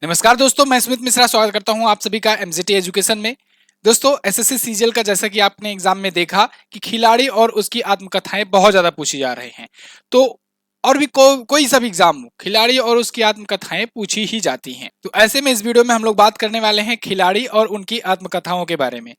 नमस्कार दोस्तों, मैं स्मित मिश्रा स्वागत करता हूं आप सभी का एमजीटी एजुकेशन में। दोस्तों, एसएससी सीजीएल का जैसा कि आपने एग्जाम में देखा कि खिलाड़ी और उसकी आत्मकथाएं बहुत ज्यादा पूछी जा रही हैं। तो और भी कोई सा भी एग्जाम हो, खिलाड़ी और उसकी आत्मकथाएं पूछी ही जाती हैं। तो ऐसे में इस वीडियो में हम लोग बात करने वाले हैं खिलाड़ी और उनकी आत्मकथाओं के बारे में।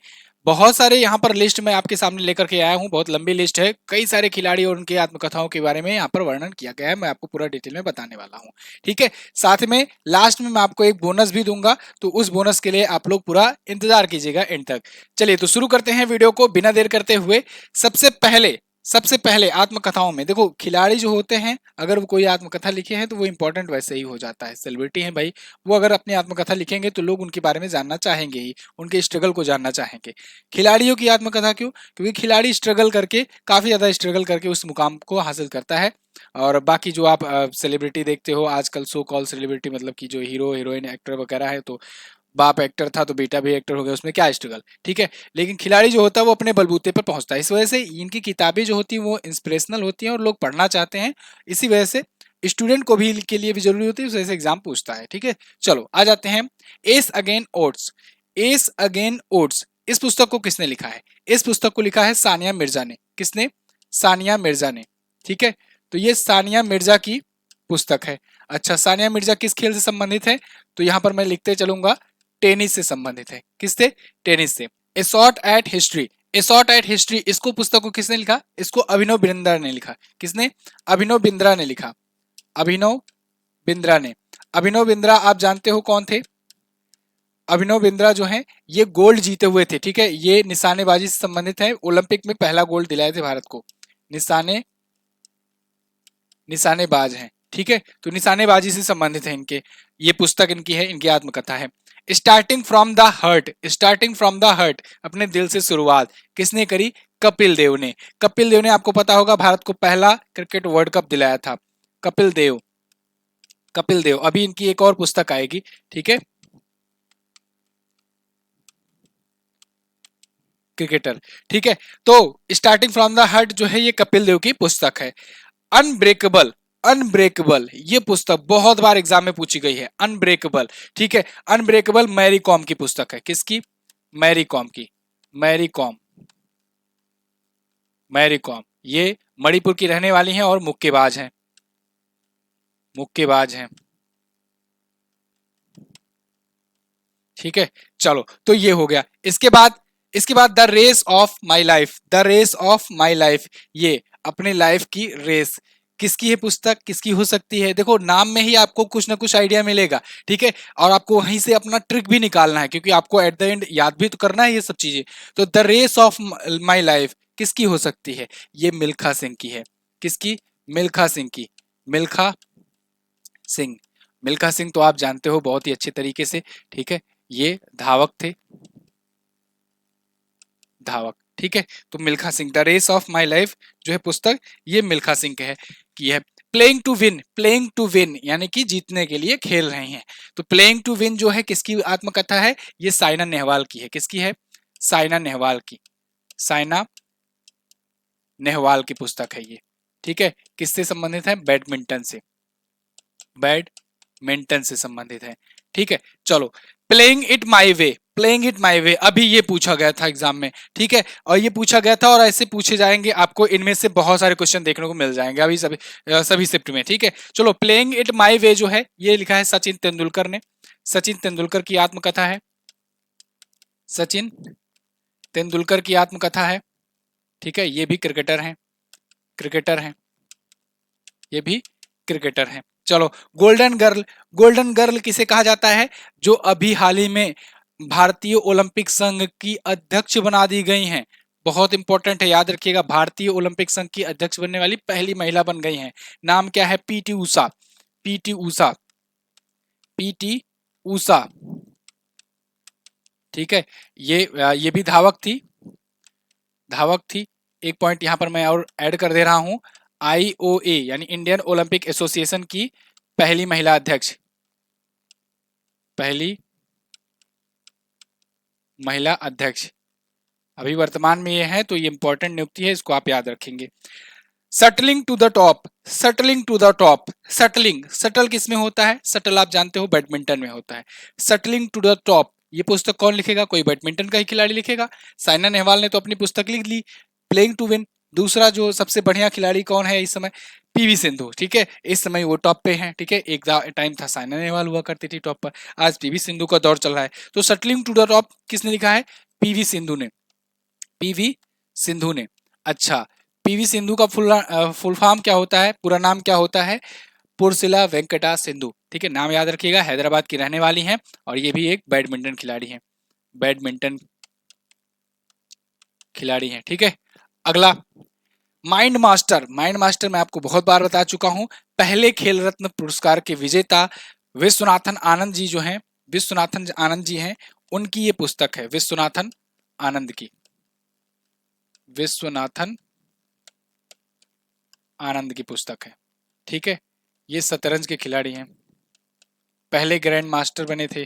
बहुत सारे यहाँ पर लिस्ट मैं आपके सामने लेकर के आया हूँ, बहुत लंबी लिस्ट है। कई सारे खिलाड़ी और उनकी आत्मकथाओं के बारे में यहाँ पर वर्णन किया गया है, मैं आपको पूरा डिटेल में बताने वाला हूँ। ठीक है, साथ में लास्ट में मैं आपको एक बोनस भी दूंगा, तो उस बोनस के लिए आप लोग पूरा इंतजार कीजिएगा एंड तक। चलिए तो शुरू करते हैं वीडियो को बिना देर करते हुए। सबसे पहले आत्मकथाओं में देखो, खिलाड़ी जो होते हैं अगर वो कोई आत्मकथा लिखे हैं तो वो इंपॉर्टेंट वैसे ही हो जाता है। सेलिब्रिटी है भाई, वो अगर अपनी आत्मकथा लिखेंगे तो लोग उनके बारे में जानना चाहेंगे ही, उनके स्ट्रगल को जानना चाहेंगे। खिलाड़ियों की आत्मकथा क्यों? क्योंकि खिलाड़ी स्ट्रगल करके, काफी ज्यादा स्ट्रगल करके उस मुकाम को हासिल करता है। और बाकी जो आप सेलिब्रिटी देखते हो आजकल, सो कॉल सेलिब्रिटी मतलब कि जो हीरो हीरोइन एक्टर वगैरह है, तो बाप एक्टर था तो बेटा भी एक्टर हो गया, उसमें क्या स्ट्रगल। ठीक है, लेकिन खिलाड़ी जो होता है वो अपने बलबूते पर पहुंचता है। इस वजह से इनकी किताबें जो होती हैं वो इंस्पिरेशनल होती हैं और लोग पढ़ना चाहते हैं। इसी वजह से स्टूडेंट को भी के लिए भी जरूरी होती है, उस वजह से एग्जाम पूछता है। ठीक है, चलो आ जाते हैं। S again oats. S again oats, इस पुस्तक को किसने लिखा है? इस पुस्तक को लिखा है सानिया मिर्जा ने। किसने? सानिया मिर्जा ने। ठीक है, तो ये सानिया मिर्जा की पुस्तक है। अच्छा, सानिया मिर्जा किस खेल से संबंधित है? तो यहां पर मैं लिखते चलूंगा, टेनिस से संबंधित है। किससे? टेनिस से। A shot at history. A shot at history, इसको पुस्तक को किसने लिखा? इसको अभिनव बिंद्रा ने लिखा। किसने? अभिनव बिंद्रा ने लिखा। अभिनव बिंद्रा ने। अभिनव बिंद्रा आप जानते हो कौन थे? अभिनव बिंद्रा जो है ये गोल्ड जीते हुए थे। ठीक है, ये निशानेबाजी से संबंधित है, ओलंपिक में पहला गोल्ड दिलाए थे भारत को। निशानेबाज हैं। ठीक है, तो निशानेबाजी से संबंधित है इनके, ये पुस्तक इनकी है, इनकी आत्मकथा है। Starting from the heart. Starting from the heart, अपने दिल से शुरुआत किसने करी? कपिल देव ने। कपिल देव ने, आपको पता होगा, भारत को पहला क्रिकेट वर्ल्ड कप दिलाया था। कपिल देव। कपिल देव। अभी इनकी एक और पुस्तक आएगी। ठीक है, क्रिकेटर। ठीक है, तो स्टार्टिंग फ्रॉम द हर्ट जो है ये कपिल देव की पुस्तक है। अनब्रेकेबल। अनब्रेकेबल, ये पुस्तक बहुत बार एग्जाम में पूछी गई है। अनब्रेकेबल। ठीक है, अनब्रेकेबल मैरी कॉम की पुस्तक है। किसकी? मैरी कॉम की। मैरी कॉम। मैरी कॉम, ये मणिपुर की रहने वाली हैं और मुक्केबाज हैं। मुक्केबाज हैं। ठीक है, चलो तो ये हो गया। इसके बाद the race of my life. The race of my life, ये अपने लाइफ की रेस। किसकी है पुस्तक? किसकी हो सकती है? देखो, नाम में ही आपको कुछ ना कुछ आइडिया मिलेगा। ठीक है, और आपको वहीं से अपना ट्रिक भी निकालना है, क्योंकि आपको एट द एंड याद भी तो करना है ये सब चीजें। तो the race of my life किसकी हो सकती है? ये मिल्खा सिंह की है। किसकी? मिल्खा सिंह की। मिल्खा सिंह। मिल्खा सिंह तो आप जानते हो बहुत ही अच्छे तरीके से। ठीक है, ये धावक थे। धावक। ठीक है, तो Milkha Singh, the race of my life जो है पुस्तक, ये मिल्खा सिंह के है की है। Playing to win. Playing to win यानी कि जीतने के लिए खेल रहे हैं। तो प्लेइंग टू विन जो है किसकी आत्मकथा है? ये साइना नेहवाल की है। किसकी है? साइना नेहवाल की। साइना नेहवाल की पुस्तक है ये। ठीक है, किससे संबंधित है? बैडमिंटन से। बैडमिंटन से संबंधित है। ठीक है, चलो। Playing it my way. Playing it my way, अभी ये पूछा गया था एग्जाम में। ठीक है, और ये पूछा गया था और ऐसे पूछे जाएंगे, आपको इनमें से बहुत सारे क्वेश्चन देखने को मिल जाएंगे अभी सभी शिफ्ट में। ठीक है, चलो। प्लेइंग इट माई वे जो है ये लिखा है सचिन तेंदुलकर ने। सचिन तेंदुलकर की आत्मकथा है। सचिन तेंदुलकर की आत्मकथा है। ठीक है, ये भी क्रिकेटर हैं। क्रिकेटर हैं, ये भी क्रिकेटर हैं। चलो। Golden girl. गोल्डन गर्ल किसे कहा जाता है? जो अभी हाल ही में भारतीय ओलंपिक संघ की अध्यक्ष बना दी गई हैं। बहुत इंपॉर्टेंट है, याद रखिएगा, भारतीय ओलंपिक संघ की अध्यक्ष बनने वाली पहली महिला बन गई हैं। नाम क्या है? PT Usha. PT Usha. PT Usha. ठीक है, ये भी धावक थी। धावक थी। एक पॉइंट यहां पर मैं और ऐड कर दे रहा हूं। आईओए यानी इंडियन ओलंपिक एसोसिएशन की पहली महिला अध्यक्ष। पहली महिला अध्यक्ष अभी वर्तमान में ये है, तो ये इंपॉर्टेंट नियुक्ति है, इसको आप याद रखेंगे। Shuttling to the top, shuttling to the top, shuttling, shuttle किस में होता है? सटल आप जानते हो बैडमिंटन में होता है। सटलिंग टू द टॉप, ये पुस्तक कौन लिखेगा? कोई बैडमिंटन का ही खिलाड़ी लिखेगा। साइना नेहवाल ने तो अपनी पुस्तक लिख ली, प्लेइंग टू विन। दूसरा जो सबसे बढ़िया खिलाड़ी कौन है इस समय? पीवी सिंधु, ठीक है, इस समय वो टॉप पे हैं, ठीक है। एक टाइम था साइना नेहवाल हुआ करती थी टॉप पर, आज पीवी सिंधु का दौर चल रहा है। तो सटलिंग टू द टॉप किसने लिखा है? पीवी सिंधु ने, पीवी सिंधु ने। अच्छा, पीवी सिंधु का फुल फॉर्म क्या होता है, पूरा नाम क्या होता है? पुरसिला वेंकटा सिंधु, ठीक है, नाम याद रखिएगा। हैदराबाद की रहने वाली हैं और ये भी एक बैडमिंटन खिलाड़ी हैं, बैडमिंटन खिलाड़ी हैं, ठीक है। अगला, माइंड मास्टर, माइंड मास्टर मैं आपको बहुत बार बता चुका हूं, पहले खेल रत्न पुरस्कार के विजेता विश्वनाथन आनंद जी जो हैं, विश्वनाथन आनंद जी हैं, उनकी ये पुस्तक है, विश्वनाथन आनंद की, विश्वनाथन आनंद की पुस्तक है, ठीक है। ये शतरंज के खिलाड़ी हैं, पहले ग्रैंड मास्टर बने थे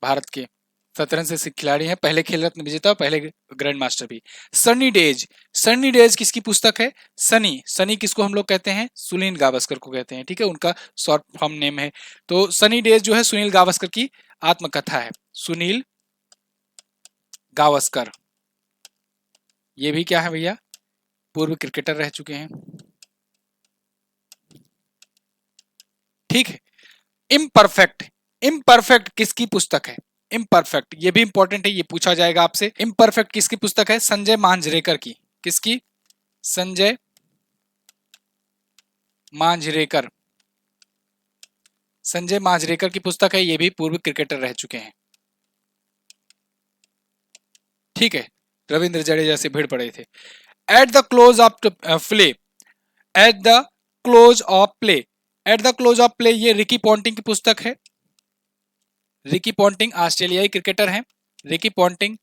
भारत के, शतरंज से खिलाड़ी हैं, पहले खेल रत्न विजेता, पहले ग्रैंड मास्टर भी। सनी डेज, सनी डेज किसकी पुस्तक है? सनी, सनी किसको हम लोग कहते हैं? सुनील गावस्कर को कहते हैं, ठीक है, उनका शॉर्ट फॉर्म नेम है। तो सनी डेज जो है सुनील गावस्कर की आत्मकथा है, सुनील गावस्कर। ये भी क्या है भैया? पूर्व क्रिकेटर रह चुके हैं, ठीक है। इम्परफेक्ट, इम्परफेक्ट किसकी पुस्तक है? इम्परफेक्ट, ये भी इंपॉर्टेंट है, ये पूछा जाएगा आपसे। इम्परफेक्ट किसकी पुस्तक है? संजय मांजरेकर की, किसकी? संजय मांजरेकर, संजय मांजरेकर की पुस्तक है, ये भी पूर्व क्रिकेटर रह चुके हैं, ठीक है। रविंद्र जडेजा से भिड़ पड़े थे। At the close of play, at the close of play, at the close of play, ये रिकी पॉन्टिंग की पुस्तक है। रिकी पॉन्टिंग ऑस्ट्रेलियाई क्रिकेटर हैं, रिकी पॉन्टिंग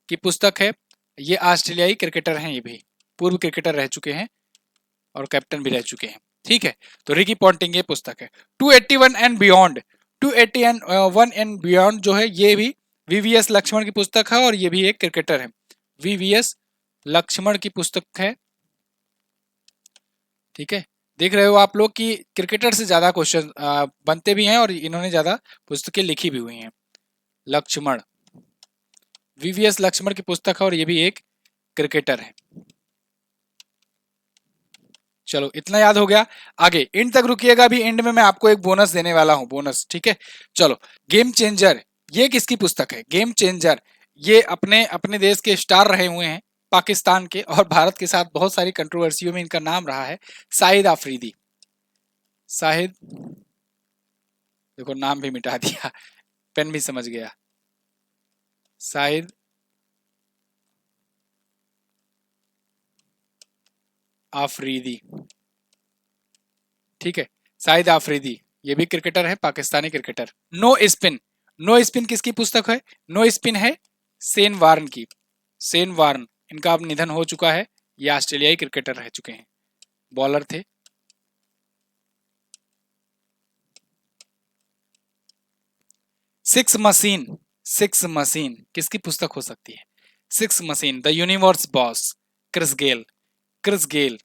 की पुस्तक है, ये ऑस्ट्रेलियाई क्रिकेटर हैं, ये भी पूर्व क्रिकेटर रह चुके हैं और कैप्टन भी रह चुके हैं, ठीक है। तो रिकी पॉन्टिंग ये पुस्तक है। 281 एंड बियॉन्ड, 281 एंड बियॉन्ड जो है ये भी वीवीएस लक्ष्मण की पुस्तक है और ये भी एक क्रिकेटर है, वीवीएस लक्ष्मण की पुस्तक है, ठीक है। देख रहे हो आप लोग कि क्रिकेटर से ज्यादा क्वेश्चन बनते भी हैं और इन्होंने ज्यादा पुस्तकें लिखी भी हुई हैं। लक्ष्मण, वीवीएस लक्ष्मण की पुस्तक है और ये भी एक क्रिकेटर है। चलो इतना याद हो गया, आगे एंड तक रुकिएगा, भी एंड में मैं आपको एक बोनस देने वाला हूं, बोनस, ठीक है। चलो, गेम चेंजर, ये किसकी पुस्तक है? गेम चेंजर, ये अपने अपने देश के स्टार रहे हुए हैं, पाकिस्तान के और भारत के साथ बहुत सारी कंट्रोवर्सियों में इनका नाम रहा है, शाहिद आफरीदी। शाहिद, देखो नाम भी मिटा दिया, पेन भी समझ गया, शाहिद आफरीदी, ठीक है, शाहिद आफरीदी, ये भी क्रिकेटर है, Pakistani cricketer. No spin, no spin किसकी पुस्तक है? नो स्पिन है शेन वार्न की, शेन वार्न, इनका अब निधन हो चुका है, ये ऑस्ट्रेलियाई क्रिकेटर रह चुके हैं, बॉलर थे। सिक्स मशीन, सिक्स मशीन किसकी पुस्तक हो सकती है? Six machine, the universe boss, Chris Gayle, Chris Gayle,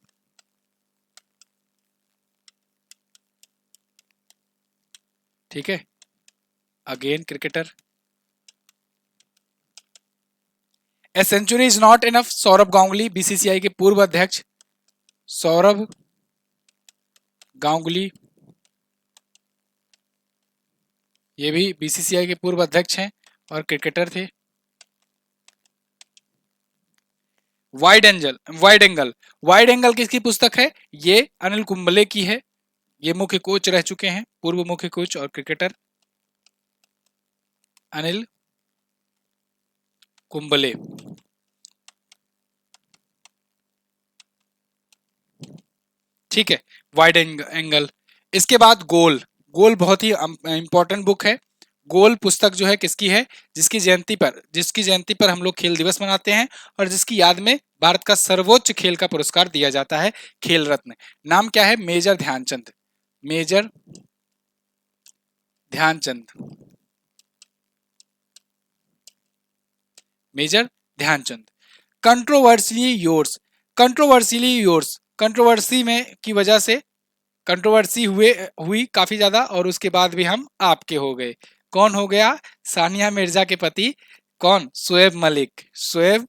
ठीक है, again cricketer. A century is not enough, Sourav Ganguly, BCCI के पूर्व अध्यक्ष, सौरभ गांगुली, ये भी बीसीसीआई के पूर्व अध्यक्ष हैं और क्रिकेटर थे। Wide angle, wide angle, wide angle किसकी पुस्तक है? ये अनिल कुंबले की है, ये मुख्य कोच रह चुके हैं, पूर्व मुख्य कोच और क्रिकेटर अनिल कुंबले, ठीक है, वाइड एंगल। इसके बाद गोल, गोल बहुत ही इंपॉर्टेंट बुक है। गोल पुस्तक जो है किसकी है? जिसकी जयंती पर हम लोग खेल दिवस मनाते हैं और जिसकी याद में भारत का सर्वोच्च खेल का पुरस्कार दिया जाता है, खेल रत्न। नाम क्या है? Major Dhyan Chand, major Dhyan Chand, major Dhyan Chand. Controversially yours, controversially yours, controversy में की वजह से कंट्रोवर्सी हुई काफी ज्यादा, और उसके बाद भी हम आपके हो गए। कौन हो गया? सानिया मिर्जा के पति कौन? शोएब मलिक। शोएब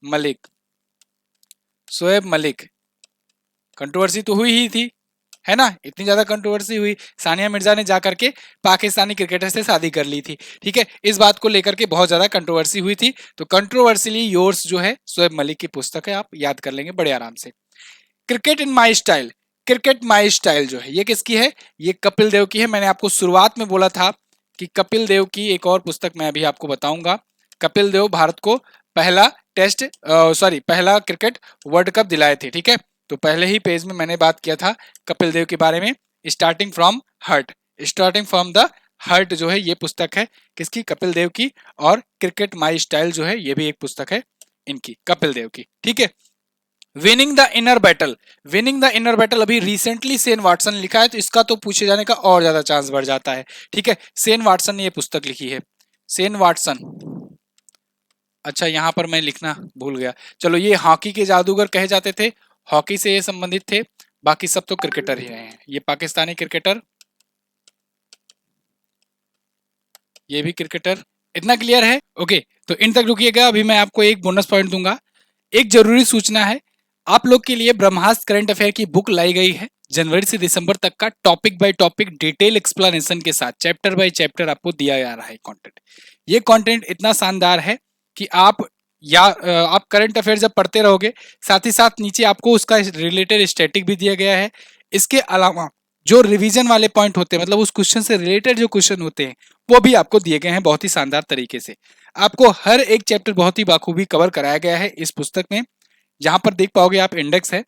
मलिक। शोएब मलिक। कंट्रोवर्सी तो हुई ही थी, है ना? इतनी ज्यादा कंट्रोवर्सी हुई, सानिया मिर्जा ने जाकर के पाकिस्तानी क्रिकेटर से शादी कर ली थी। ठीक है, इस बात को लेकर के बहुत ज्यादा कंट्रोवर्सी हुई थी। तो कंट्रोवर्सीली योर्स जो है शोएब मलिक की पुस्तक है, आप याद कर लेंगे बड़े आराम से। Cricket in my style. Cricket my style जो है ये किसकी है? ये कपिल देव की है। मैंने आपको शुरुआत में बोला था कि कपिल देव की एक और पुस्तक मैं अभी आपको बताऊंगा। कपिल देव भारत को पहला पहला क्रिकेट वर्ल्ड कप दिलाए थे। ठीक है, तो पहले ही पेज में मैंने बात किया था कपिल देव के बारे में। Starting from heart. Starting from the heart जो है ये पुस्तक है किसकी? कपिल देव की। और क्रिकेट माई स्टाइल जो है ये भी एक पुस्तक है इनकी, कपिल देव की। ठीक है, winning the inner battle. Winning the inner battle अभी रिसेंटली सेन वाटसन लिखा है, तो इसका तो पूछे जाने का और ज्यादा चांस बढ़ जाता है। ठीक है, सेन वाटसन ने ये पुस्तक लिखी है। सेन वाटसन। अच्छा, यहां पर मैं लिखना भूल गया। चलो, ये हॉकी के जादूगर कहे जाते थे, हॉकी से ये संबंधित थे। बाकी सब तो क्रिकेटर ही रहे हैं। ये पाकिस्तानी क्रिकेटर, ये भी क्रिकेटर। इतना क्लियर है? ओके, तो इन तक रुकिएगा। अभी मैं आपको एक बोनस पॉइंट दूंगा। एक जरूरी सूचना है, आप लोग के लिए ब्रह्मास्त्र करंट अफेयर की बुक लाई गई है। जनवरी से दिसंबर तक का topic by topic detail explanation के साथ, चैप्टर बाय चैप्टर आपको दिया जा रहा है कंटेंट। ये कंटेंट इतना शानदार है कि आप करंट अफेयर जब पढ़ते रहोगे, साथ ही साथ नीचे आपको उसका रिलेटेड स्टैटिक भी दिया गया है। इसके अलावा जो रिवीजन वाले पॉइंट होते हैं, मतलब उस क्वेश्चन से रिलेटेड जो क्वेश्चन होते हैं, वो भी आपको दिए गए हैं बहुत ही शानदार तरीके से। आपको हर एक चैप्टर बहुत ही बाखूबी कवर कराया गया है इस पुस्तक में। जहां पर देख पाओगे आप, इंडेक्स है।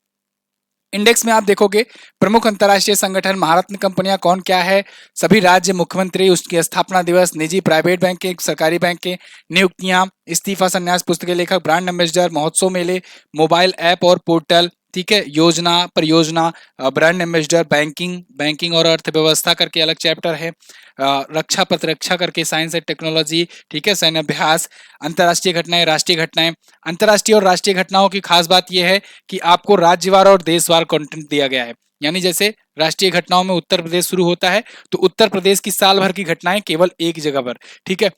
इंडेक्स में आप देखोगे प्रमुख अंतर्राष्ट्रीय संगठन, महारत्न कंपनियां कौन क्या है, सभी राज्य मुख्यमंत्री, उसकी स्थापना दिवस, निजी प्राइवेट बैंक के, सरकारी बैंक के, नियुक्तियां, इस्तीफा, संन्यास, पुस्तक लेखक, ब्रांड एम्बेसडर, महोत्सव मेले, मोबाइल ऐप और पोर्टल। ठीक है, योजना, परियोजना, ब्रांड एम्बेसडर, बैंकिंग और अर्थव्यवस्था करके अलग चैप्टर है। रक्षा प्रतिरक्षा करके साइंस एंड टेक्नोलॉजी। ठीक है, सैन्य अभ्यास, अंतर्राष्ट्रीय घटनाएं, राष्ट्रीय घटनाएं। अंतर्राष्ट्रीय और राष्ट्रीय घटनाओं की खास बात यह है कि आपको राज्यवार और देशवार कंटेंट दिया गया है। यानी जैसे राष्ट्रीय घटनाओं में उत्तर प्रदेश शुरू होता है, तो उत्तर प्रदेश की साल भर की घटनाएं केवल एक जगह पर। ठीक है,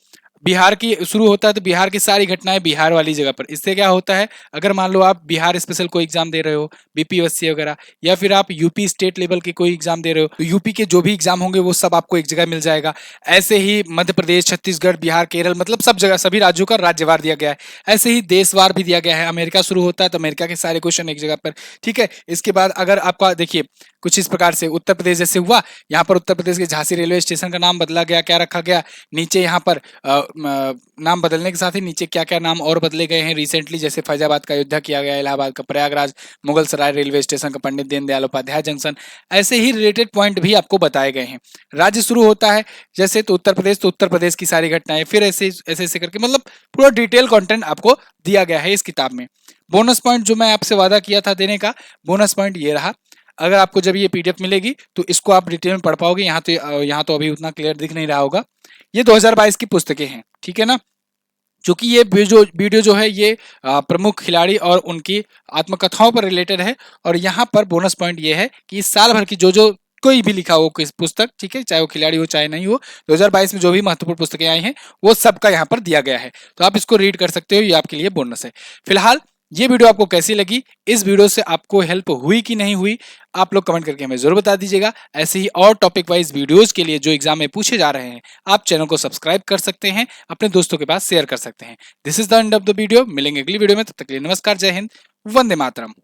बिहार की शुरू होता है तो बिहार की सारी घटनाएं बिहार वाली जगह पर। इससे क्या होता है, अगर मान लो आप बिहार स्पेशल कोई एग्जाम दे रहे हो, बीपीएससी वगैरह, या फिर आप यूपी स्टेट लेवल की कोई एग्जाम दे रहे हो, तो यूपी के जो भी एग्जाम होंगे वो सब आपको एक जगह मिल जाएगा। ऐसे ही मध्य प्रदेश, छत्तीसगढ़, बिहार, केरल, मतलब सब जगह सभी राज्यों का राज्यवार दिया गया है। ऐसे ही देशवार भी दिया गया है। अमेरिका शुरू होता है तो अमेरिका के सारे क्वेश्चन एक जगह पर। ठीक है, इसके बाद अगर आपका देखिए कुछ इस प्रकार से उत्तर प्रदेश जैसे हुआ, यहाँ पर उत्तर प्रदेश के झांसी रेलवे स्टेशन का नाम बदला गया, क्या रखा गया नीचे, यहाँ पर नाम बदलने के साथ ही नीचे क्या क्या नाम और बदले गए हैं रिसेंटली, जैसे फैजाबाद का अयोध्या किया गया, इलाहाबाद का प्रयागराज, मुगल सराय रेलवे स्टेशन का पंडित दीनदयाल उपाध्याय जंक्शन। ऐसे ही रिलेटेड पॉइंट भी आपको बताए गए हैं। राज्य शुरू होता है जैसे तो उत्तर प्रदेश की सारी घटनाएं, फिर ऐसे ऐसे करके, मतलब पूरा डिटेल कंटेंट आपको दिया गया है इस किताब में। बोनस पॉइंट जो मैं आपसे वादा किया था देने का, बोनस पॉइंट ये रहा। अगर आपको जब ये पीडीएफ मिलेगी तो इसको आप डिटेल में पढ़ पाओगे। यहाँ तो अभी उतना क्लियर दिख नहीं रहा होगा। ये 2022 की पुस्तकें हैं, ठीक है ना। क्योंकि ये वीडियो जो है ये प्रमुख खिलाड़ी और उनकी आत्मकथाओं पर रिलेटेड है। और यहाँ पर बोनस पॉइंट ये है कि इस साल भर की जो कोई भी लिखा हो किस पुस्तक, ठीक है, चाहे वो खिलाड़ी हो चाहे नहीं हो, 2022 में जो भी महत्वपूर्ण पुस्तकें आई हैं वो सबका यहाँ पर दिया गया है। तो आप इसको रीड कर सकते हो, ये आपके लिए बोनस है। फिलहाल ये वीडियो आपको कैसी लगी, इस वीडियो से आपको हेल्प हुई कि नहीं हुई, आप लोग कमेंट करके हमें जरूर बता दीजिएगा। ऐसे ही और टॉपिक वाइज वीडियोस के लिए जो एग्जाम में पूछे जा रहे हैं, आप चैनल को सब्सक्राइब कर सकते हैं, अपने दोस्तों के पास शेयर कर सकते हैं। This is the end of the video. मिलेंगे अगली वीडियो में, तब तक के लिए नमस्कार, जय हिंद, वंदे मातरम।